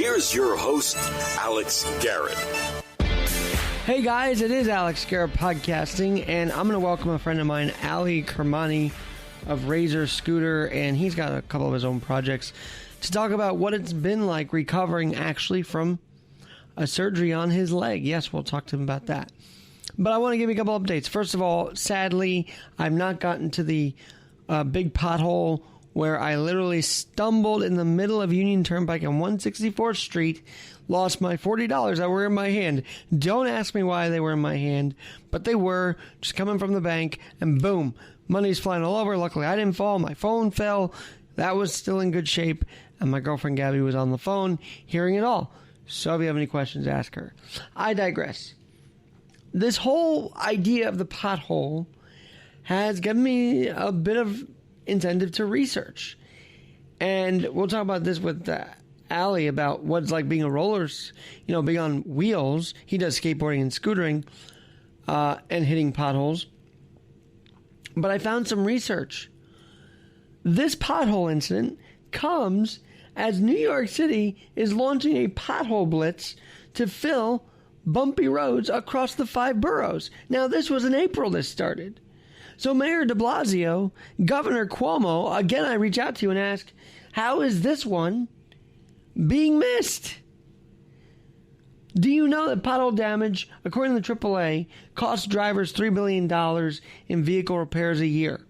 here's your host, Alex Garrett. Hey guys, it is Alex Garrett Podcasting, and I'm going to welcome a friend of mine, Ali Kermani of Razor Scooter, and he's got a couple of his own projects to talk about what it's been like recovering actually from a surgery on his leg. Yes, we'll talk to him about that. But I want to give you a couple updates. First of all, sadly, I've not gotten to the big pothole where I literally stumbled in the middle of Union Turnpike on 164th Street, lost my $40 that were in my hand. Don't ask me why they were in my hand, but they were, just coming from the bank, and boom, money's flying all over. Luckily, I didn't fall. My phone fell. That was still in good shape, and my girlfriend Gabby was on the phone hearing it all. So if you have any questions, ask her. I digress. This whole idea of the pothole has given me a bit of incentive to research. And we'll talk about this with Ali about what it's like being a rollers, being on wheels. He does skateboarding and scootering and hitting potholes. But I found some research. This pothole incident comes as New York City is launching a pothole blitz to fill bumpy roads across the 5 boroughs. Now, this was in April this started. So Mayor de Blasio, Governor Cuomo, again, I reach out to you and ask, how is this one being missed? Do you know that pothole damage, according to the AAA, costs drivers $3 billion in vehicle repairs a year?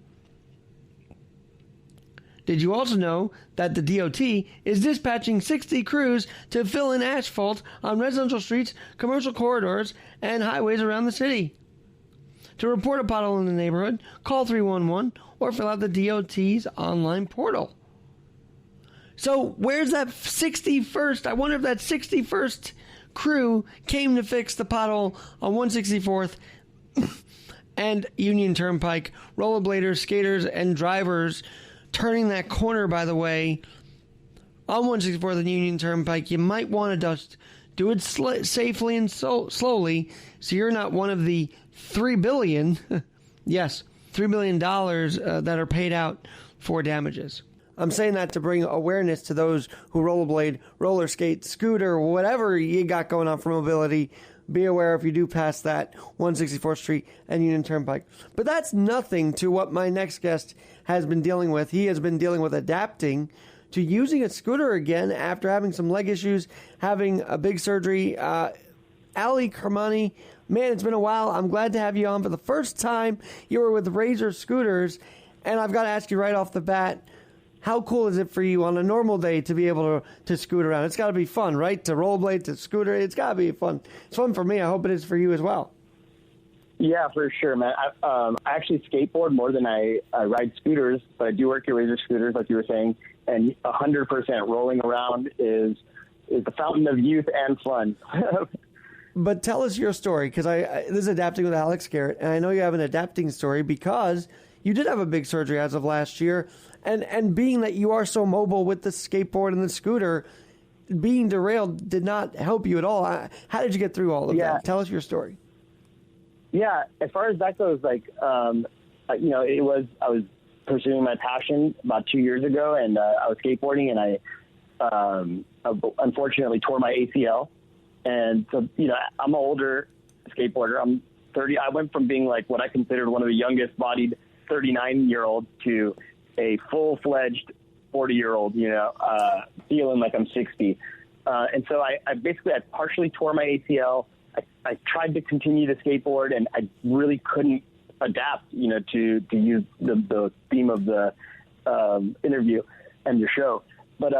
Did you also know that the DOT is dispatching 60 crews to fill in asphalt on residential streets, commercial corridors, and highways around the city? To report a pothole in the neighborhood, call 311 or fill out the DOT's online portal. So where's that 61st? I wonder if that 61st crew came to fix the pothole on 164th and Union Turnpike. Rollerbladers, skaters, and drivers turning that corner, by the way, on 164th and Union Turnpike. You might want to just do it safely and slowly so you're not one of the $3 billion, yes, $3 billion that are paid out for damages. I'm saying that to bring awareness to those who rollerblade, roller skate, scooter, whatever you got going on for mobility. Be aware if you do pass that 164th Street and Union Turnpike. But that's nothing to what my next guest has been dealing with. He has been dealing with adapting to using a scooter again after having some leg issues, having a big surgery. Ali Kermani, man, it's been a while. I'm glad to have you on for the first time. You were with Razor Scooters, and I've got to ask you right off the bat, how cool is it for you on a normal day to be able to scoot around? It's got to be fun, right? To rollerblade, to scooter, it's got to be fun. It's fun for me. I hope it is for you as well. Yeah, for sure, man. I actually skateboard more than I ride scooters, but I do work at Razor Scooters, like you were saying, and 100% rolling around is the fountain of youth and fun. But tell us your story, because this is Adapting with Alex Garrett, and I know you have an adapting story because you did have a big surgery as of last year, and being that you are so mobile with the skateboard and the scooter, being derailed did not help you at all. How did you get through all of that? Tell us your story. Yeah, as far as that goes, I was pursuing my passion about 2 years ago, and I was skateboarding, and I unfortunately tore my ACL. And so, I'm an older skateboarder. I'm 30. I went from being like what I considered one of the youngest bodied 39-year-olds to a full-fledged 40-year-old, feeling like I'm 60. And so I partially tore my ACL. I tried to continue to skateboard, and I really couldn't adapt, to use the theme of the interview and your show. But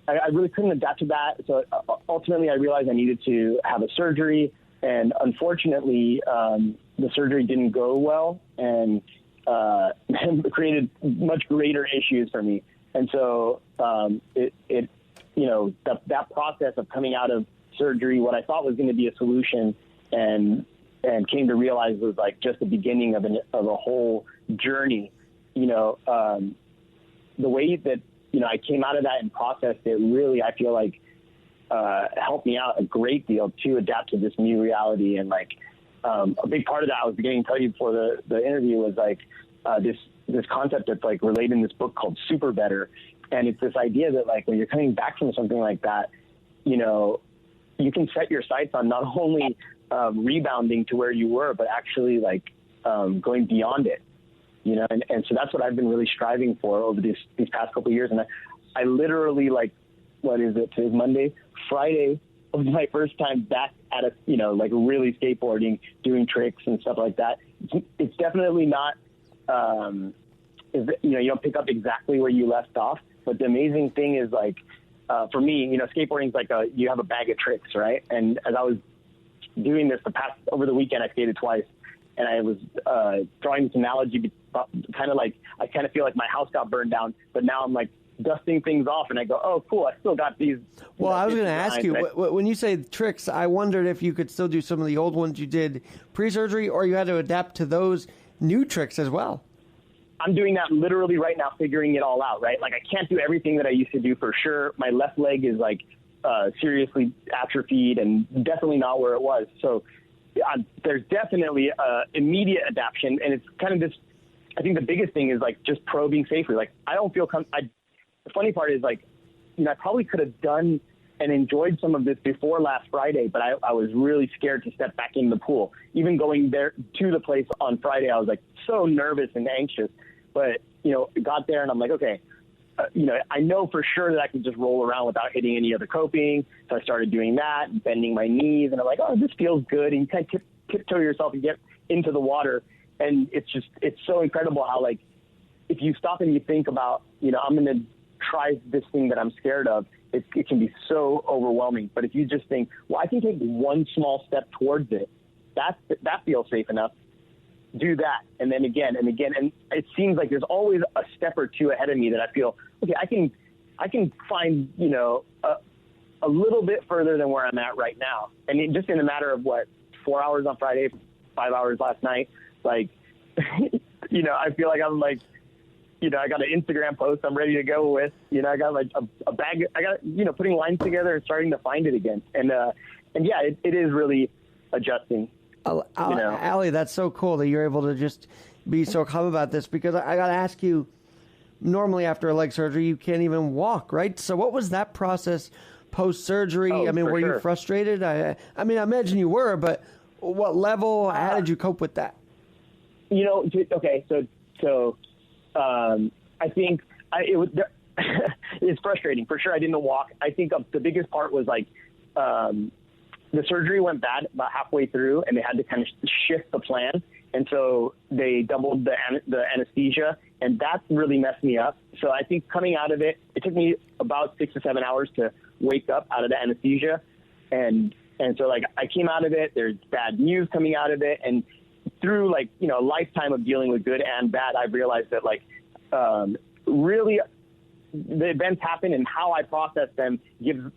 I really couldn't adapt to that. So ultimately, I realized I needed to have a surgery. And unfortunately, the surgery didn't go well and created much greater issues for me. And so that process of coming out of surgery, what I thought was going to be a solution, and came to realize was like just the beginning of a whole journey. The way that I came out of that and processed it really, I feel like, helped me out a great deal to adapt to this new reality. And a big part of that I was beginning to tell you before the interview was this concept that's related in this book called Super Better. And it's this idea that like when you're coming back from something like that, you know, you can set your sights on not only rebounding to where you were, but actually like going beyond it, you know. And so that's what I've been really striving for over these past couple of years. And I literally, like, what is it? Today's Monday. Friday was my first time back at a, you know, like really skateboarding, doing tricks and stuff like that. It's definitely not, you know, you don't pick up exactly where you left off. But the amazing thing is, like, for me, you know, skateboarding is like you have a bag of tricks, right? And as I was doing this over the weekend, I skated twice, and I was drawing this analogy, kind of like, I kind of feel like my house got burned down, but now I'm like dusting things off, and I go, oh, cool, I still got these. Well, I was going to ask you, right? When you say tricks, I wondered if you could still do some of the old ones you did pre-surgery, or you had to adapt to those new tricks as well. I'm doing that literally right now, figuring it all out, right? Like, I can't do everything that I used to do for sure. My left leg is like seriously atrophied and definitely not where it was. So there's definitely immediate adaptation, and it's kind of this, I think the biggest thing is like just probing safely. Like, I don't feel the funny part is, like, you know, I probably could have done and enjoyed some of this before last Friday, but I was really scared to step back in the pool. Even going there to the place on Friday, I was like so nervous and anxious, but, you know, got there and I'm like, okay, you know, I know for sure that I could just roll around without hitting any other coping. So I started doing that, bending my knees, and I'm like, oh, this feels good. And you kind of tiptoe yourself and get into the water. And it's so incredible how, like, if you stop and you think about, you know, I'm going to try this thing that I'm scared of, it can be so overwhelming. But if you just think, well, I can take one small step towards it, that feels safe enough. Do that, and then again and again, and it seems like there's always a step or two ahead of me that I feel, okay, I can find, you know, a little bit further than where I'm at right now. And just in a matter of 4 hours on Friday, 5 hours last night, like, you know, I feel like I'm like, you know, I got an Instagram post I'm ready to go with. You know, I got like a bag. I got, you know, putting lines together and starting to find it again. And yeah, it is really adjusting. Ali, that's so cool that you're able to just be so calm about this, because I got to ask you, normally after a leg surgery, you can't even walk, right? So what was that process post-surgery? Oh, I mean, were you frustrated? I mean, I imagine you were, but what level, how did you cope with that? You know, okay, so I think it's frustrating. For sure, I didn't walk. I think the biggest part was, like, the surgery went bad about halfway through, and they had to kind of shift the plan. And so they doubled the anesthesia, and that really messed me up. So I think coming out of it, it took me about 6 to 7 hours to wake up out of the anesthesia. And so, like, I came out of it, there's bad news coming out of it. And through, like, you know, a lifetime of dealing with good and bad, I've realized that, like, really the events happen, and how I process them gives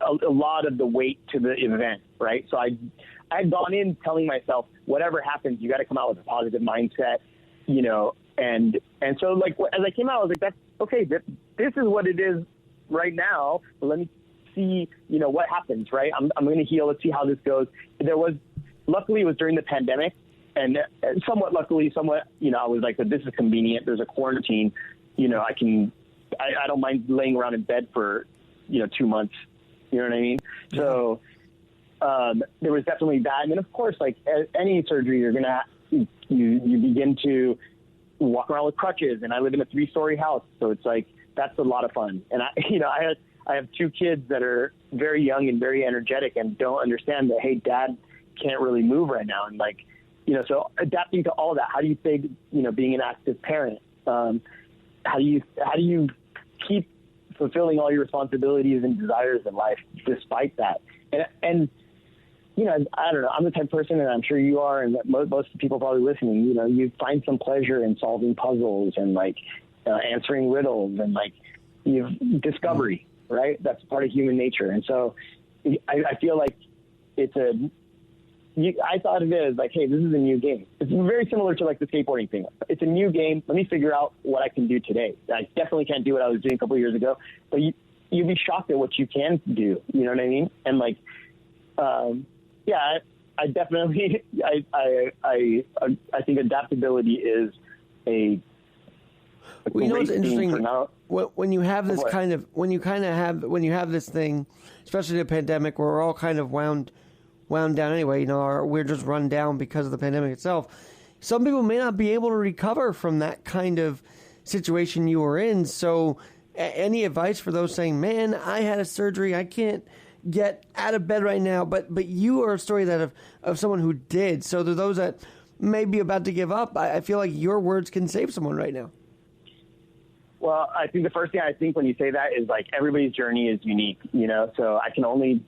a lot of the weight to the event, right? So I had gone in telling myself, whatever happens, you got to come out with a positive mindset, you know, and so, like, as I came out, I was like, that's okay. This is what it is right now. But let me see, you know, what happens, right? I'm going to heal. Let's see how this goes. Luckily, it was during the pandemic, and somewhat luckily, you know, I was like, this is convenient. There's a quarantine, you know, I don't mind laying around in bed for, you know, 2 months. You know what I mean? Yeah. So there was definitely that. And then, of course, like any surgery, you're going to, you begin to walk around with crutches. And I live in a 3-story house. So it's like, that's a lot of fun. And I have 2 kids that are very young and very energetic and don't understand that, hey, dad can't really move right now. And, like, you know, so adapting to all that, how do you say, you know, being an active parent, how do you keep fulfilling all your responsibilities and desires in life despite that? And you know, I don't know, I'm the type of person, and I'm sure you are, and most of the people probably listening, you know, you find some pleasure in solving puzzles and, like, answering riddles and, like, discovery, right? That's part of human nature. And so I feel like I thought of it as like, hey, this is a new game. It's very similar to, like, the skateboarding thing. It's a new game. Let me figure out what I can do today. I definitely can't do what I was doing a couple of years ago, but you'd be shocked at what you can do. You know what I mean? And, like, yeah, I definitely, I think adaptability is a Well, you know what's interesting? When you have this when you have this thing, especially the pandemic, where we're all kind of wound down anyway. You know, we're just run down because of the pandemic itself. Some people may not be able to recover from that kind of situation you were in. So, any advice for those saying, "Man, I had a surgery, I can't get out of bed right now," but you are a story that of someone who did. So, to those that may be about to give up, I feel like your words can save someone right now. Well, I think the first thing I think when you say that is like everybody's journey is unique, you know. So I can only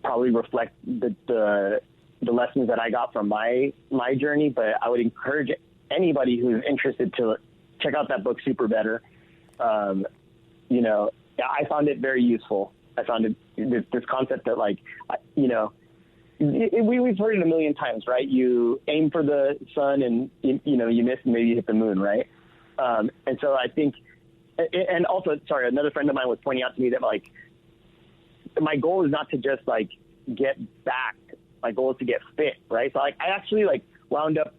probably reflect the lessons that I got from my journey. But I would encourage anybody who's interested to check out that book, Super Better. You know, I found it very useful. I found this concept that, like, you know, we've heard it a million times, right? You aim for the sun and, you know, you miss and maybe you hit the moon, right? And so I think, and also, sorry, another friend of mine was pointing out to me that, like, my goal is not to just, like, get back. My goal is to get fit, right? So, like, I actually, like, wound up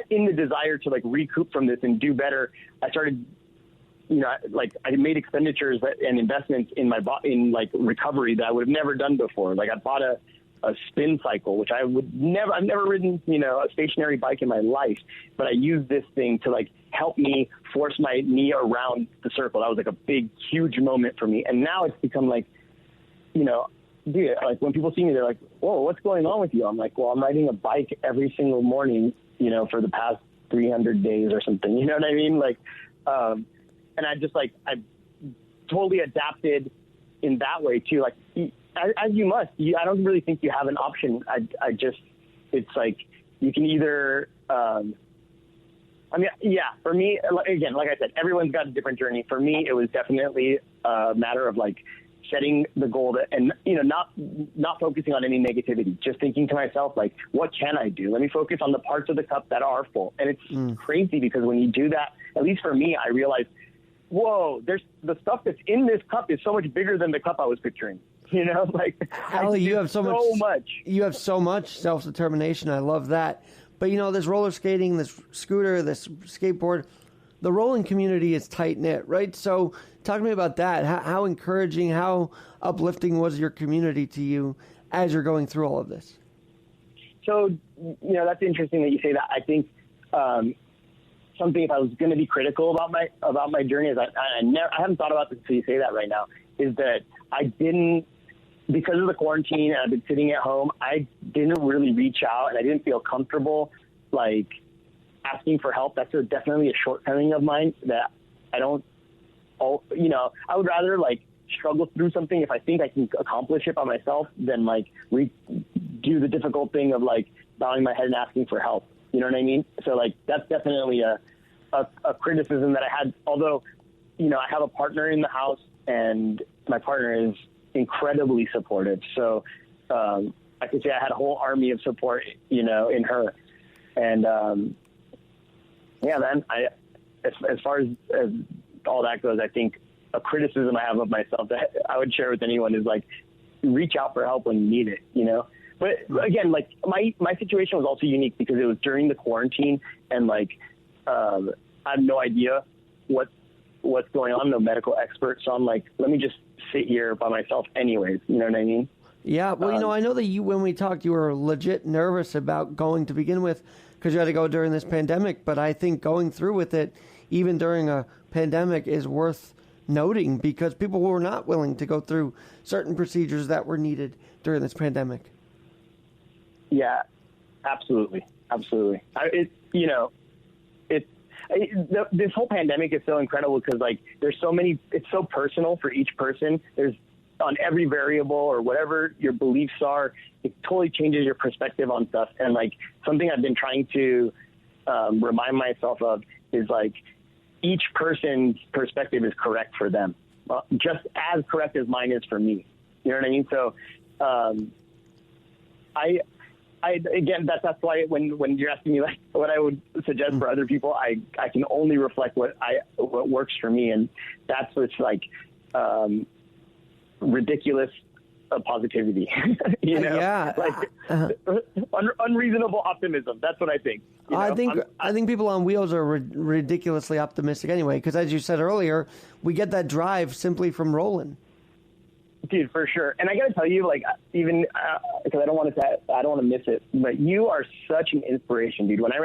in the desire to, like, recoup from this and do better. I started, you know, like, I made expenditures and investments in like, recovery that I would have never done before. Like, I bought a spin cycle, which I've never ridden, you know, a stationary bike in my life, but I used this thing to, like, help me force my knee around the circle. That was, like, a big, huge moment for me. And now it's become, like, you know, dude, like, when people see me, they're like, "Whoa, what's going on with you?" I'm like, "Well, I'm riding a bike every single morning, you know, for the past 300 days or something." You know what I mean? Like, and I just, like, I totally adapted in that way too. Like, as you must. I don't really think you have an option. I just, it's like, you can either, I mean, yeah, for me, again, like I said, everyone's got a different journey. For me, it was definitely a matter of, like, setting the goal that, and, you know, not focusing on any negativity, just thinking to myself, like, what can I do? Let me focus on the parts of the cup that are full. And it's crazy because when you do that, at least for me, I realized, whoa, there's the stuff that's in this cup is so much bigger than the cup I was picturing. You know, like, Ali, you have so much. You have so much self-determination. I love that. But, you know, this roller skating, this scooter, this skateboard, the rolling community is tight-knit, right? So talk to me about that. How encouraging, how uplifting was your community to you as you're going through all of this? So, you know, that's interesting that you say that. I think something, if I was going to be critical about my journey, is I haven't thought about this until you say that right now, is that I didn't, because of the quarantine and I've been sitting at home, I didn't really reach out and I didn't feel comfortable, like, asking for help. That's definitely a shortcoming of mine that I don't, you know, I would rather, like, struggle through something if I think I can accomplish it by myself than, like, do the difficult thing of, like, bowing my head and asking for help. You know what I mean? So, like, that's definitely a criticism that I had, although, you know, I have a partner in the house and my partner is incredibly supportive. So I could say I had a whole army of support, you know, in her. And yeah, man, as far as all that goes, I think a criticism I have of myself that I would share with anyone is, like, reach out for help when you need it, you know? But again, like, my situation was also unique because it was during the quarantine and, like, I have no idea what's going on, no medical expert. So I'm like, let me just sit here by myself anyways. You know what I mean? Yeah. Well, you know, I know that when we talked, you were legit nervous about going to begin with because you had to go during this pandemic. But I think going through with it, even during a pandemic, is worth noting because people were not willing to go through certain procedures that were needed during this pandemic. Yeah, absolutely. Absolutely. This whole pandemic is so incredible because, like, there's so many, it's so personal for each person. There's on every variable or whatever your beliefs are, it totally changes your perspective on stuff. And, like, something I've been trying to remind myself of is, like, each person's perspective is correct for them, just as correct as mine is for me. You know what I mean? So, again, that's why when you're asking me, like, what I would suggest for other people, I can only reflect what works for me. And that's what's, like, ridiculous of positivity. You know, unreasonable optimism. That's what I think. You know? I think people on wheels are ridiculously optimistic anyway, because as you said earlier, we get that drive simply from rolling. Dude, for sure. And I got to tell you, like, even because I don't want to miss it, but you are such an inspiration, dude. When I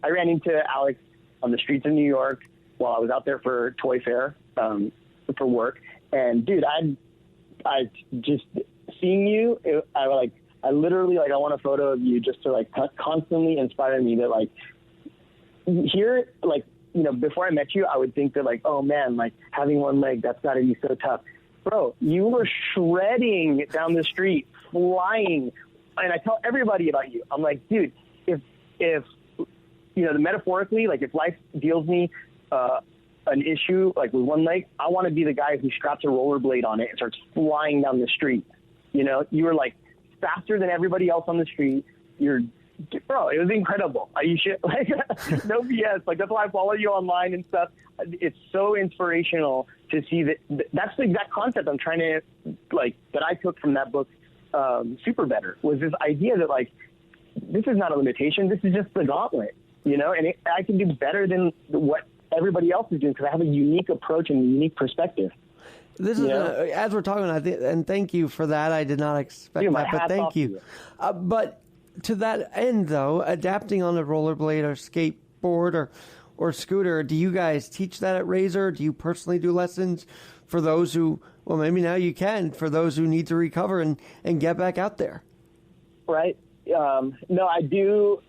ran into Alex on the streets of New York while I was out there for Toy Fair for work, and dude, I just seeing you. I literally I want a photo of you just to like constantly inspire me to like here, like, you know, before I met you, I would think that like, oh man, like having one leg, that's got to be so tough. Bro, you were shredding down the street, flying. And I tell everybody about you. I'm like, dude, if you know, metaphorically, like if life deals me an issue, like with one leg, I want to be the guy who straps a rollerblade on it and starts flying down the street. You know, you were like faster than everybody else on the street. Bro, it was incredible. You should, like, no BS. Like, that's why I follow you online and stuff. It's so inspirational to see that. That's the exact concept I'm trying to, like, that I took from that book, Super Better, was this idea that, like, this is not a limitation. This is just the gauntlet, you know, and I can do better than what everybody else is doing because I have a unique approach and a unique perspective. This is, as we're talking, and thank you for that. I did not expect that, but thank you. But to that end, though, adapting on a rollerblade or skateboard or scooter, do you guys teach that at Razor? Do you personally do lessons for those who, well, maybe now you can, for those who need to recover and get back out there? Right. No, I do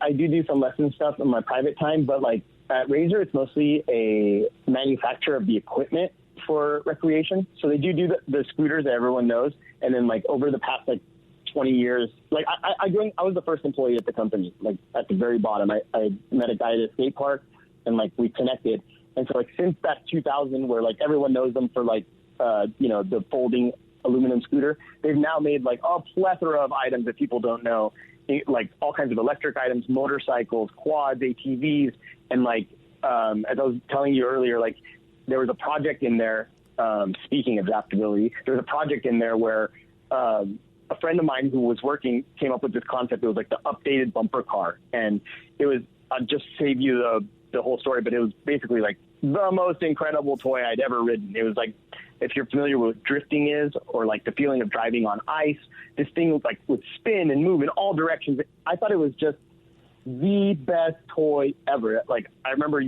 some lesson stuff in my private time, but like at Razor, it's mostly a manufacturer of the equipment for recreation. So they do the scooters that everyone knows. And then like over the past like 20 years, like I was the first employee at the company, like at the very bottom. I met a guy at a skate park and like we connected. And so like since that 2000 where like everyone knows them for like, you know, the folding aluminum scooter, they've now made like a plethora of items that people don't know, like all kinds of electric items, motorcycles, quads, ATVs. And like, as I was telling you earlier, like there was a project in there, speaking of adaptability, there was a project in there where, a friend of mine who was working came up with this concept. It was like the updated bumper car. And it was, I'll just save you the whole story, but it was basically like the most incredible toy I'd ever ridden. It was like, if you're familiar with what drifting is, or like the feeling of driving on ice, this thing was like would spin and move in all directions. I thought it was just the best toy ever. Like I remember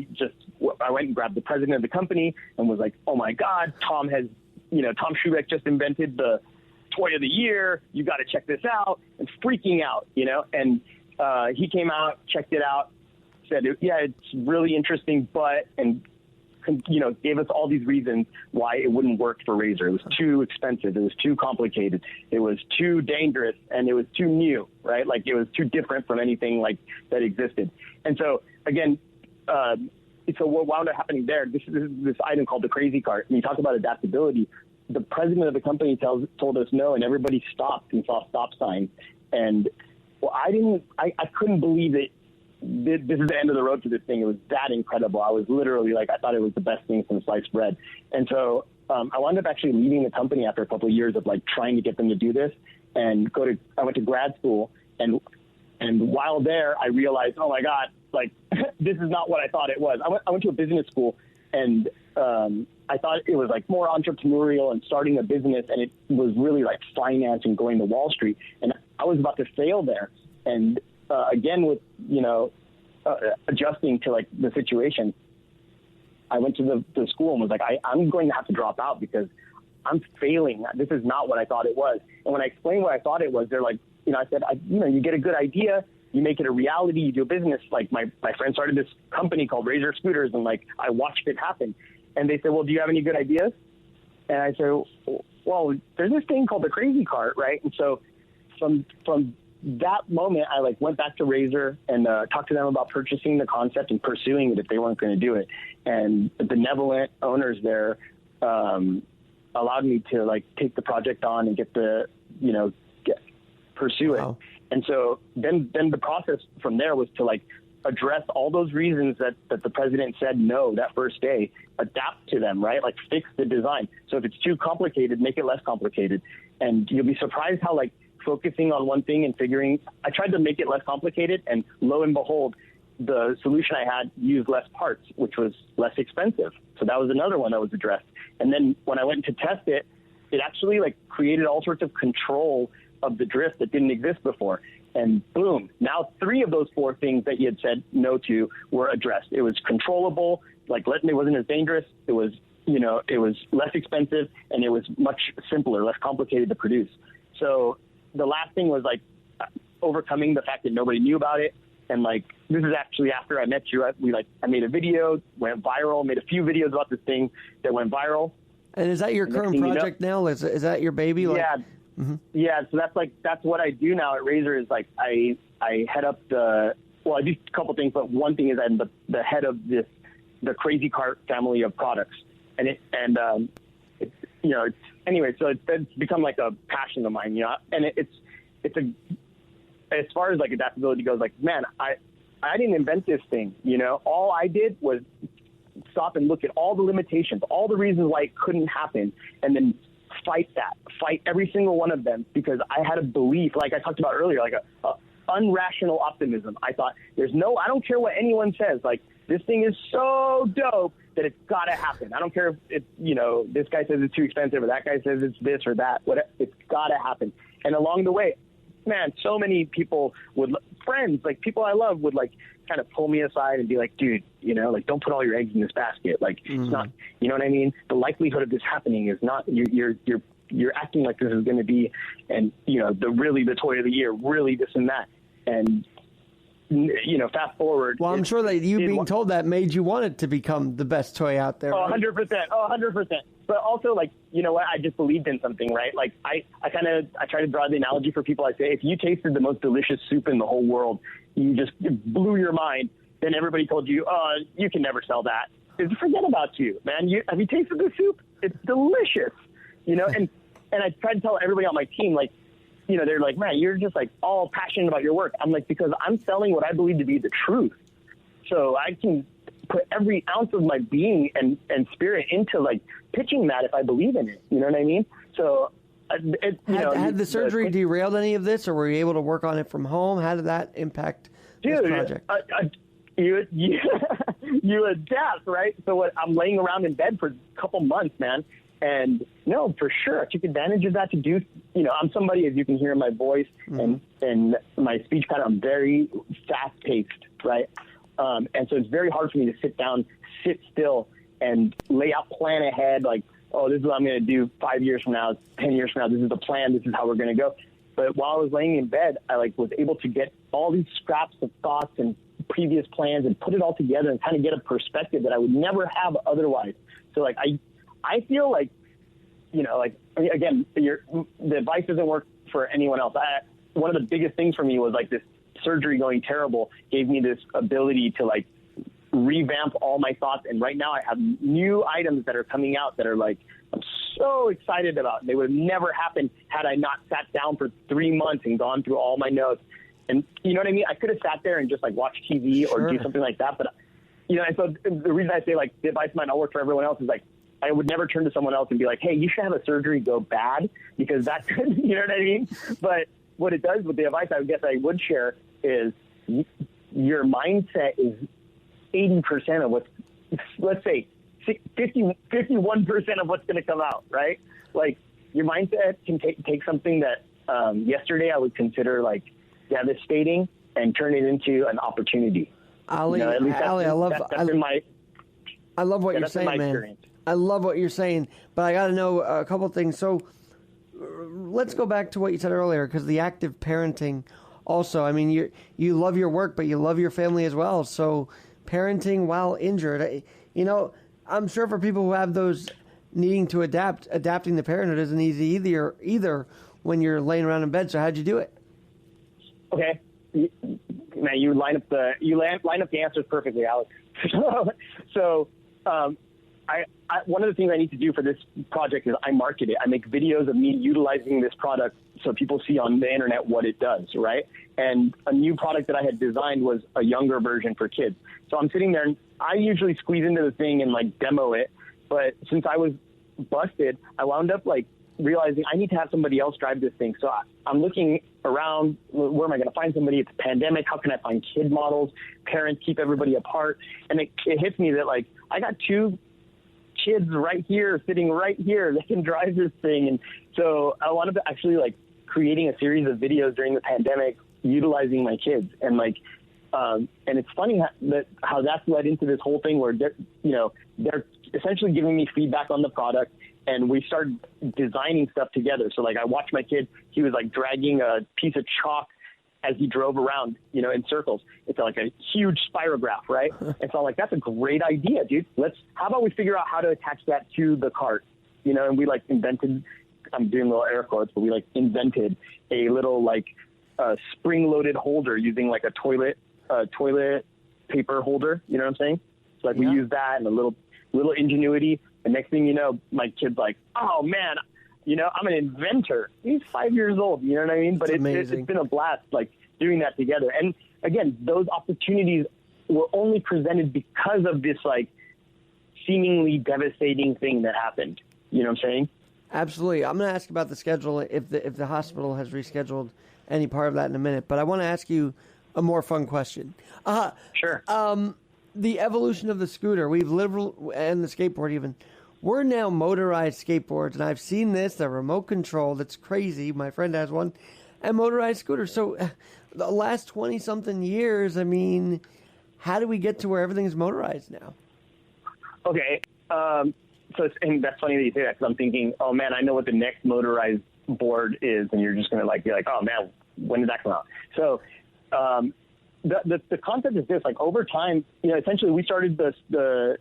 I went and grabbed the president of the company and was like, oh my God, Tom Schubeck just invented the toy of the year. You got to check this out, and freaking out, you know? And he came out, checked it out, said, yeah, it's really interesting, and you know, gave us all these reasons why it wouldn't work for Razor. It was too expensive. It was too complicated. It was too dangerous, and it was too new, right? Like it was too different from anything like that existed. And so again, so what wound up happening there, this is this item called the Crazy Cart. And you talk about adaptability. The president of the company told us no, and everybody stopped and saw stop signs. And well, I couldn't believe that this is the end of the road for this thing. It was that incredible. I was literally like, I thought it was the best thing since sliced bread. And so I wound up actually leaving the company after a couple of years of like trying to get them to do this, and I went to grad school. And while there, I realized, oh my God, like this is not what I thought it was. I went to a business school, and I thought it was like more entrepreneurial and starting a business, and it was really like finance and going to Wall Street. And I was about to fail there. And again, with, you know, adjusting to like the situation, I went to the school and was like, I'm going to have to drop out because I'm failing. This is not what I thought it was. And when I explained what I thought it was, they're like, you know, I said, you get a good idea, you make it a reality, you do a business. Like my friend started this company called Razor Scooters, and like I watched it happen. And they said, well, do you have any good ideas? And I said, well, there's this thing called the Crazy Cart, right? And so from that moment, I like went back to Razor and talked to them about purchasing the concept and pursuing it if they weren't going to do it. And the benevolent owners there allowed me to like take the project on and pursue it. Wow. And so then the process from there was to like address all those reasons that the president said no that first day, adapt to them, right? Like fix the design. So if it's too complicated, make it less complicated. And you'll be surprised how like focusing on one thing and I tried to make it less complicated, and lo and behold, the solution I had used less parts, which was less expensive. So that was another one that was addressed. And then when I went to test it, it actually like created all sorts of control of the drift that didn't exist before. And boom, now 3 of those 4 things that he had said no to were addressed. It was controllable, like it wasn't as dangerous. It was, it was less expensive, and it was much simpler, less complicated to produce. So the last thing was like overcoming the fact that nobody knew about it. And like, this is actually after I met you. I made a video, went viral, made a few videos about this thing that went viral. And is that your current project now? Is that your baby? Like, yeah. Mm-hmm. Yeah. So that's what I do now at Razor is like, I head up I do a couple things, but one thing is I'm the head of the Crazy Cart family of products. And anyway, so it's become like a passion of mine, and as far as like adaptability goes, like, man, I didn't invent this thing, all I did was stop and look at all the limitations, all the reasons why it couldn't happen, and then fight every single one of them, because I had a belief, like I talked about earlier, like a unrational optimism. I thought I don't care what anyone says, like this thing is so dope that it's got to happen. I don't care if this guy says it's too expensive or that guy says it's this or that, it's got to happen. And along the way, man, so many people friends, like people I love would like kind of pull me aside and be like, dude, like don't put all your eggs in this basket. Like it's not, you know what I mean? The likelihood of this happening is not, you're acting like this is going to be, and the toy of the year, really this and that. And, fast forward. Well, I'm sure that you being told that made you want it to become the best toy out there. Oh, 100%. Oh, 100%. But also, like, you know what? I just believed in something, right? Like, I try to draw the analogy for people. I say, if you tasted the most delicious soup in the whole world, you just blew your mind, then everybody told you, you can never sell that. Forget about you, man. Have you tasted the soup? It's delicious, And I try to tell everybody on my team, like, they're like, man, you're just like all passionate about your work. I'm like, because I'm selling what I believe to be the truth. So I can put every ounce of my being and spirit into like pitching that if I believe in it. You know what I mean? So had the surgery derailed any of this, or were you able to work on it from home? How did that impact this project? You adapt, right? So I'm laying around in bed for a couple months, man. And no, for sure, I took advantage of that to do, I'm somebody, as you can hear in my voice and my speech pattern, I'm very fast paced, right? And so it's very hard for me to sit still and lay out, plan ahead, like, oh, this is what I'm going to do 5 years from now, 10 years from now. This is the plan. This is how we're going to go. But while I was laying in bed, I was able to get all these scraps of thoughts and previous plans and put it all together and kind of get a perspective that I would never have otherwise. So I feel like, again, the advice doesn't work for anyone else. One of the biggest things for me was like this surgery going terrible gave me this ability to like revamp all my thoughts. And right now I have new items that are coming out that are like, I'm so excited about. And they would have never happened had I not sat down for 3 months and gone through all my notes. And you know what I mean? I could have sat there and just like watch TV or do something like that. But, and so the reason I say like the advice might not work for everyone else is like, I would never turn to someone else and be like, hey, you should have a surgery go bad, because that could, you know what I mean? But what it does with the advice I guess I would share is your mindset is 80% of what's, let's say 51% of what's going to come out, right? Like your mindset can take something that yesterday I would consider like devastating and turn it into an opportunity. Ali, I love what you're saying, man. Experience. I love what you're saying, but I got to know a couple things. So let's go back to what you said earlier, because the active parenting also, I mean, you love your work, but you love your family as well. So parenting while injured, I'm sure for people who have those needing to adapting to parenthood isn't easy either when you're laying around in bed. So how'd you do it? Okay. Man, you line up the answers perfectly, Alex. So one of the things I need to do for this project is I market it. I make videos of me utilizing this product so people see on the internet what it does, right? And a new product that I had designed was a younger version for kids. So I'm sitting there, and I usually squeeze into the thing and like demo it. But since I was busted, I wound up like realizing I need to have somebody else drive this thing. So I'm looking around, where am I going to find somebody? It's a pandemic. How can I find kid models? Parents keep everybody apart. And it hits me that, like, I got 2 kids right here, sitting right here. They can drive this thing. And so I wanted to actually, like, creating a series of videos during the pandemic, utilizing my kids. And, like, and it's funny how that's led into this whole thing where they're essentially giving me feedback on the product, and we started designing stuff together. So, like, I watched my kid, he was, like, dragging a piece of chalk as he drove around, in circles. It's like a huge spirograph, right? And so I'm like, that's a great idea, dude. How about we figure out how to attach that to the cart? And we, like, invented, I'm doing little air quotes, but we, like, invented a little, like, spring-loaded holder using, like, a toilet paper holder. You know what I'm saying? So, like, we use that and a little ingenuity. And next thing you know, my kid's like, oh, man, I'm an inventor. He's 5 years old. You know what I mean? But it's been a blast, like, doing that together. And, again, those opportunities were only presented because of this, like, seemingly devastating thing that happened. You know what I'm saying? Absolutely. I'm going to ask about the schedule, if the hospital has rescheduled any part of that in a minute. But I want to ask you a more fun question. Sure. The evolution of the scooter, and the skateboard even, we're now motorized skateboards, and I've seen this, the remote control, that's crazy. My friend has one, and motorized scooters. So the last 20-something years, I mean, how do we get to where everything's motorized now? Okay. And that's funny that you say that, because I'm thinking, oh, man, I know what the next motorized board is, and you're just going to, be like, oh, man, when did that come out? So the concept is this, like, over time, essentially we started the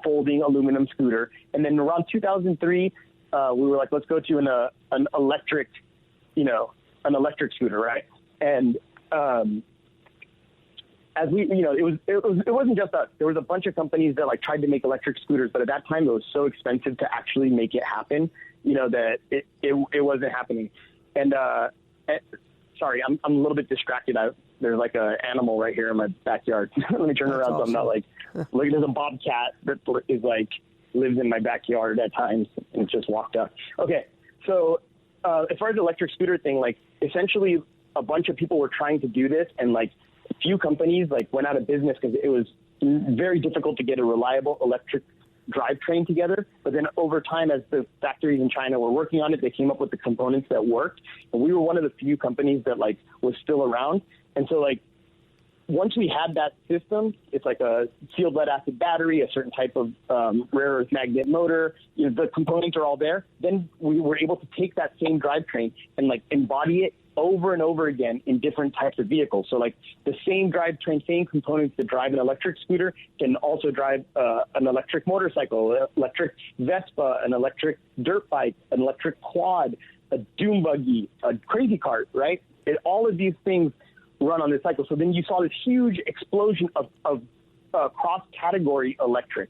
folding aluminum scooter, and then around 2003, we were like, let's go to an electric scooter, right? And as we, it wasn't just us. There was a bunch of companies that, like, tried to make electric scooters, but at that time it was so expensive to actually make it happen, that it wasn't happening. And sorry, I'm a little bit distracted. There's, like, an animal right here in my backyard. Let me turn around. Awesome. So I'm not, like, look, there's a bobcat that is, like, lives in my backyard at times and just walked up. Okay. So, as far as the electric scooter thing, like, essentially a bunch of people were trying to do this, and, like, a few companies, like, went out of business because it was very difficult to get a reliable electric drivetrain together. But then over time, as the factories in China were working on it, they came up with the components that worked. And we were one of the few companies that, like, was still around. And so, like, once we had that system, it's like a sealed lead acid battery, a certain type of rare earth magnet motor, the components are all there. Then we were able to take that same drivetrain and, like, embody it over and over again in different types of vehicles. So, like, the same drivetrain, same components that drive an electric scooter can also drive an electric motorcycle, electric Vespa, an electric dirt bike, an electric quad, a dune buggy, a crazy cart, right? All of these things run on this cycle. So then you saw this huge explosion of cross-category electric,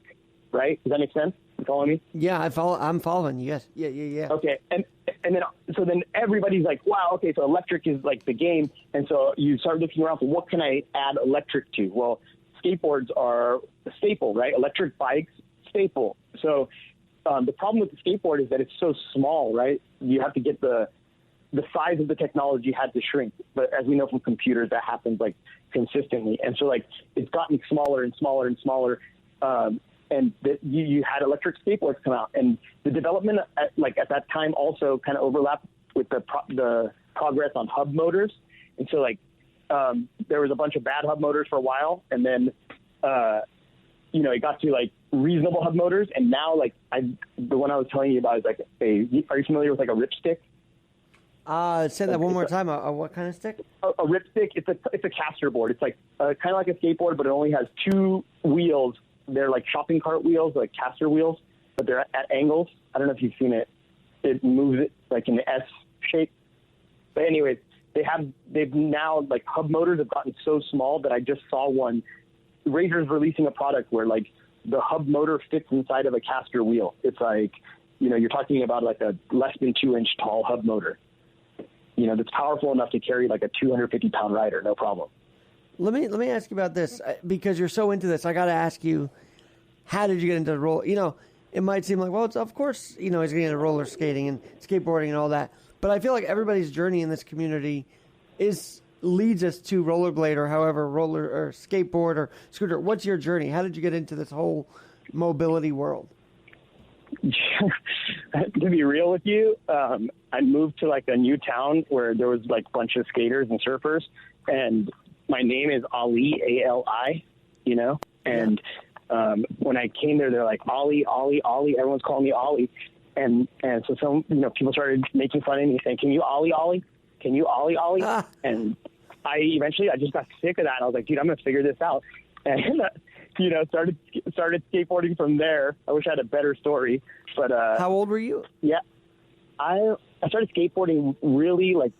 right? Does that make sense? You following me? Yeah, I'm following you. Yes. Yeah. Okay. And then everybody's like, wow, okay, so electric is, like, the game. And so you start looking around for what can I add electric to? Well, skateboards are a staple, right? Electric bikes, staple. So the problem with the skateboard is that it's so small, right? You have to get the size of the technology had to shrink. But as we know from computers, that happens, like, consistently. And so, like, it's gotten smaller and smaller and smaller. And you had electric skateboards come out. And the development at that time also kind of overlapped with the progress on hub motors. And so, like, there was a bunch of bad hub motors for a while. And then, it got to, like, reasonable hub motors. And now, like, the one I was telling you about is, like, are you familiar with, like, a ripstick? Say that one more time. What kind of stick? A ripstick. It's a caster board. It's like kind of like a skateboard, but it only has 2 wheels. They're like shopping cart wheels, like caster wheels, but they're at angles. I don't know if you've seen it. It moves it like in the S shape. But anyways, they've now, like, hub motors have gotten so small that I just saw one. Razor's releasing a product where, like, the hub motor fits inside of a caster wheel. It's like, you're talking about, like, a less than 2-inch tall hub motor. That's powerful enough to carry, like, a 250-pound rider, no problem. Let me ask you about this, because you're so into this. I got to ask you, how did you get into the role? it might seem like, well, it's of course, he's going to get into roller skating and skateboarding and all that. But I feel like everybody's journey in this community leads us to rollerblade or however roller or skateboard or scooter. What's your journey? How did you get into this whole mobility world? To be real with you, I moved to like a new town where there was like a bunch of skaters and surfers, and my name is Ali, A-L-I, and when I came there, they're like, Ollie, Ollie, Ollie. Everyone's calling me Ollie. And so some, people started making fun of me saying, can you Ollie, Ollie? Can you Ollie, Ollie? Ah. And I just got sick of that. And I was like, dude, I'm going to figure this out. And, started skateboarding from there. I wish I had a better story, but, how old were you? Yeah, I started skateboarding really like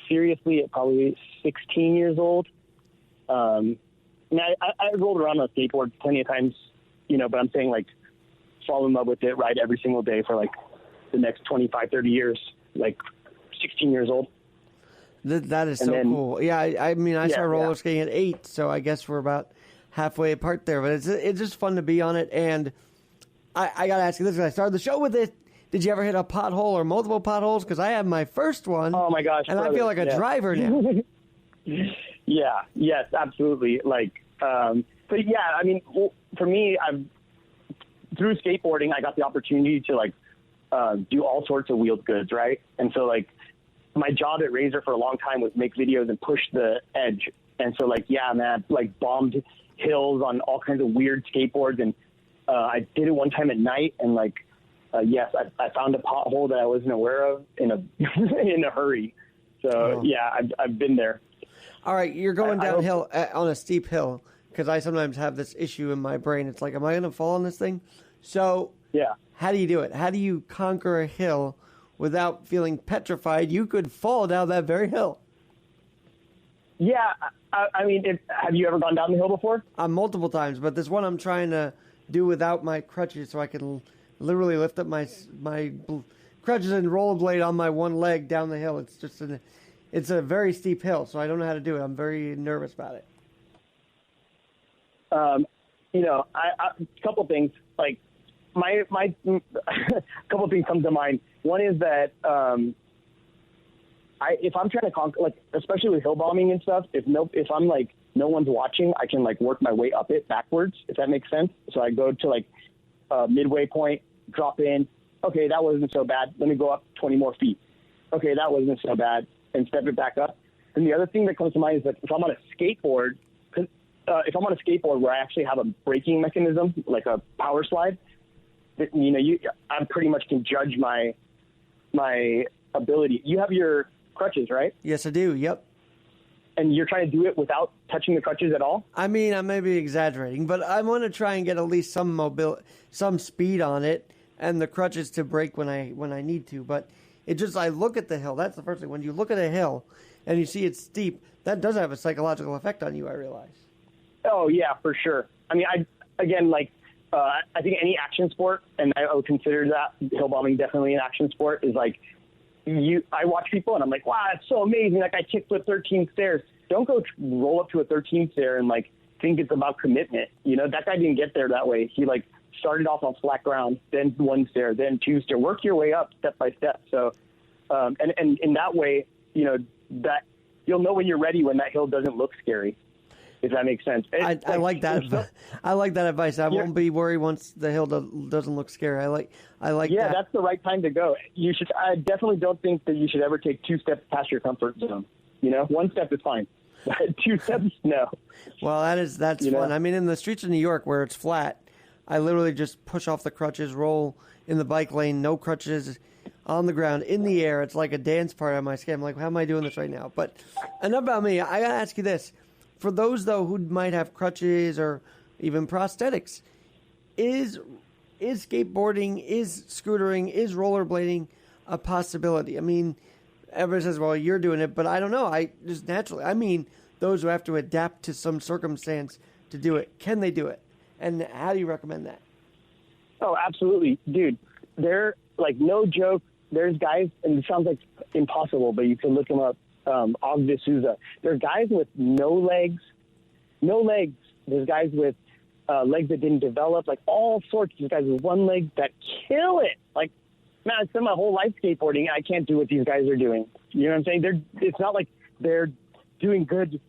seriously at probably 16 years old. I rolled around on a skateboard plenty of times, but I'm saying like fall in love with it, ride every single day for like the next 25, 30 years, like 16 years old. That is so cool. Yeah, I started roller skating at 8, so I guess we're about halfway apart there. But it's just fun to be on it. And I got to ask you this, because I started the show with it. Did you ever hit a pothole or multiple potholes? Because I had my first one. Oh, my gosh. And brother, I feel like a driver now. Yeah, yes, absolutely. But yeah, for me, through skateboarding, I got the opportunity to do all sorts of wheeled goods, right? And so my job at Razor for a long time was make videos and push the edge. And so bombed hills on all kinds of weird skateboards. And I did it one time at night, and yes, I found a pothole that I wasn't aware of in a hurry. So yeah, I've been there. All right, you're going downhill on a steep hill, because I sometimes have this issue in my brain. It's like, am I going to fall on this thing? So yeah, how do you do it? How do you conquer a hill without feeling petrified? You could fall down that very hill. Yeah, have you ever gone down the hill before? Multiple times, but this one I'm trying to do without my crutches, so I can literally lift up my crutches and rollerblade on my one leg down the hill. It's just it's a very steep hill, so I don't know how to do it. I'm very nervous about it. A couple things, my couple things come to mind. One is that if I'm trying to conquer, especially with hill bombing and stuff, if I'm no one's watching, I can work my way up it backwards, if that makes sense. So I go to midway point, drop in. Okay, that wasn't so bad. Let me go up 20 more feet. Okay, that wasn't so bad, and step it back up. And the other thing that comes to mind is that if I'm on a skateboard, where I actually have a braking mechanism, like a power slide, I pretty much can judge my ability. You have your crutches, right? Yes, I do. Yep. And you're trying to do it without touching the crutches at all? I may be exaggerating, but I want to try and get at least some speed on it, and the crutches to brake when I need to. But I look at the hill. That's the first thing. When you look at a hill and you see it's steep, that does have a psychological effect on you, I realize. Oh, yeah, for sure. I think any action sport, and I would consider that hill bombing definitely an action sport, is I watch people and I'm like, wow, that's so amazing. I kickflip 13 stairs. Don't go roll up to a 13 stair and think it's about commitment. That guy didn't get there that way. He started off on flat ground, then one stair, then two stair. Work your way up step by step. So, and in that way, that you'll know when you're ready when that hill doesn't look scary. If that makes sense. I like that. I like that advice. I won't be worried once the hill doesn't look scary. I like. Yeah, that. That's the right time to go. You should. I definitely don't think that you should ever take 2 steps past your comfort zone. 1 step is fine. 2 steps, no. Well, that's fun. In the streets of New York where it's flat, I literally just push off the crutches, roll in the bike lane, no crutches, on the ground, in the air. It's like a dance part on my skin. I'm like, how am I doing this right now? But enough about me. I gotta ask you this. For those, though, who might have crutches or even prosthetics, is skateboarding, is scootering, is rollerblading a possibility? Everyone says, well, you're doing it, but I don't know. I just naturally, those who have to adapt to some circumstance to do it. Can they do it? And how do you recommend that? Oh, absolutely. Dude, they're no joke. There's guys, and it sounds like impossible, but you can look them up. Og D'Souza. There are guys with no legs. There's guys with legs that didn't develop, like all sorts. These guys with one leg that kill it. Like, man, I spent my whole life skateboarding. I can't do what these guys are doing. You know what I'm saying? It's not like they're doing good,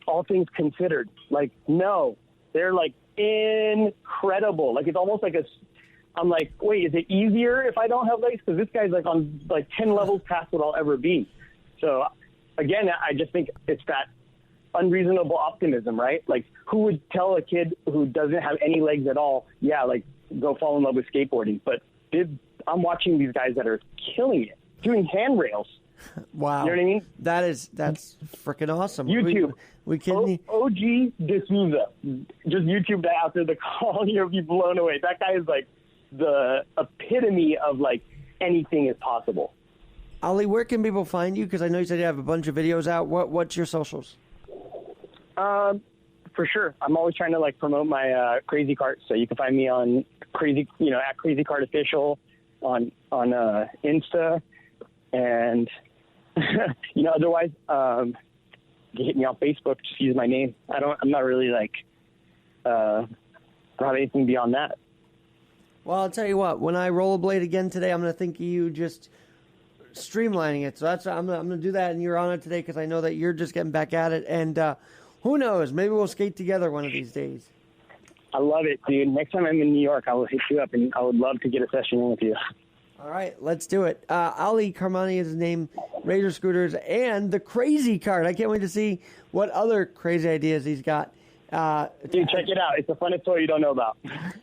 all things considered. Like, no, they're like incredible. Like, it's almost like I'm like, wait, is it easier if I don't have legs? Because this guy's like on like 10 levels past what I'll ever be. So again, I just think it's that unreasonable optimism, right? Like, who would tell a kid who doesn't have any legs at all, yeah, like, go fall in love with skateboarding? But I'm watching these guys that are killing it, doing handrails. Wow. You know what I mean? That's freaking awesome. YouTube. We kidding? OG D'Souza. Just YouTube that out there. The call, you'll be blown away. That guy is like the epitome of like anything is possible. Ali, where can people find you? Because I know you said you have a bunch of videos out. What's your socials? For sure. I'm always trying to like promote my Crazy Cart. So you can find me on at Crazy Cart Official on Insta. And, otherwise, you hit me on Facebook, just use my name. I'm not really like, I don't have anything beyond that. Well, I'll tell you what, when I rollerblade again today, I'm going to think of you just streamlining it. So I'm going to do that, and you're on it today because I know that you're just getting back at it. And who knows, maybe we'll skate together one of these days. I love it, dude. Next time I'm in New York, I will hit you up, and I would love to get a session in with you. All right, let's do it. Ali Kermani is his name, Razor Scooters, and the Crazy Cart. I can't wait to see what other crazy ideas he's got. Dude, check it out. It's the funnest story you don't know about.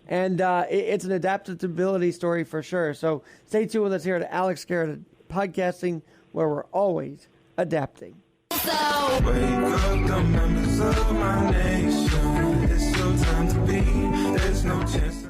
And it's an adaptability story for sure. So stay tuned with us here at Alex Garrett Podcasting, where we're always adapting. Wake up the members of my nation. It's your time to be. There's no chance.